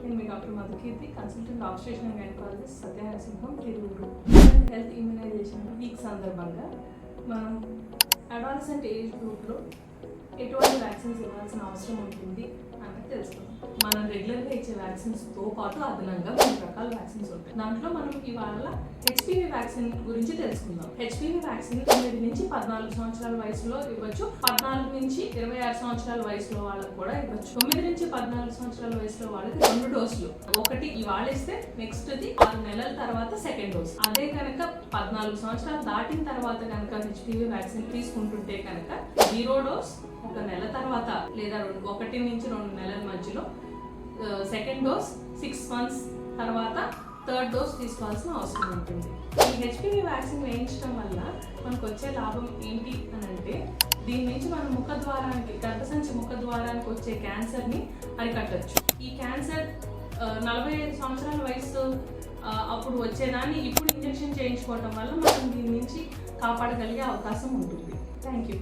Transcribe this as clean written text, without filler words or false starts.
నేను మీ doctor Madhukeerthi, consultant obstetrician and gynaecologist Satyanarasimham, Tiruvuru. Health immunisation week సందర్భంగా మనం అడాలసెంట్ ఏజ్ గ్రూప్లో ఎటువంటి వ్యాక్సిన్స్ ఇవ్వాల్సిన అవసరం ఉంటుంది అన్నది తెలుసుకుందాం. మనం రెగ్యులర్గా ఇచ్చే వ్యాక్సిన్స్తో పాటు అదనంగా 3 రకాల వ్యాక్సిన్స్ ఉంటాయి. దాంట్లో మనం ఇవాళ హెచ్పివి వ్యాక్సిన్ గురించి తెలుసుకుందాం. హెచ్పివి వ్యాక్సిన్ 9 నుంచి 14 సంవత్సరాల వయసులో ఇవ్వచ్చు. 14 నుంచి 26 సంవత్సరాల వయసులో వాళ్ళకి కూడా ఇవ్వచ్చు. 9 నుంచి 14 సంవత్సరాల వయసులో వాళ్ళకి 2 డోసులు, ఒకటి ఇవాళ ఇస్తే నెక్స్ట్ది 6 నెలల తర్వాత సెకండ్ డోస్. అదే కనుక 14 సంవత్సరాలు దాటిన తర్వాత కనుక హెచ్పివి వ్యాక్సిన్ తీసుకుంటుంటే కనుక 0 డోస్ 1 నెల తర్వాత లేదా 1 నుంచి 2 నెలల మధ్యలో, సెకండ్ డోస్ 6 మంత్స్ తర్వాత థర్డ్ డోస్ తీసుకోవాల్సిన అవసరం ఉంటుంది. ఈ హెచ్పివి వ్యాక్సిన్ వేయించడం వల్ల మనకు వచ్చే లాభం ఏంటి అని అంటే, దీని నుంచి మనం ముఖద్వారానికి, గర్భసంచి ముఖద్వారానికి వచ్చే క్యాన్సర్ని అరికట్టచ్చు. ఈ క్యాన్సర్ 45 సంవత్సరాల వయసు అప్పుడు వచ్చేదాన్ని ఇప్పుడు ఇంజెక్షన్ చేయించుకోవటం వల్ల మనం దీని నుంచి కాపాడగలిగే అవకాశం ఉంటుంది. Thank you.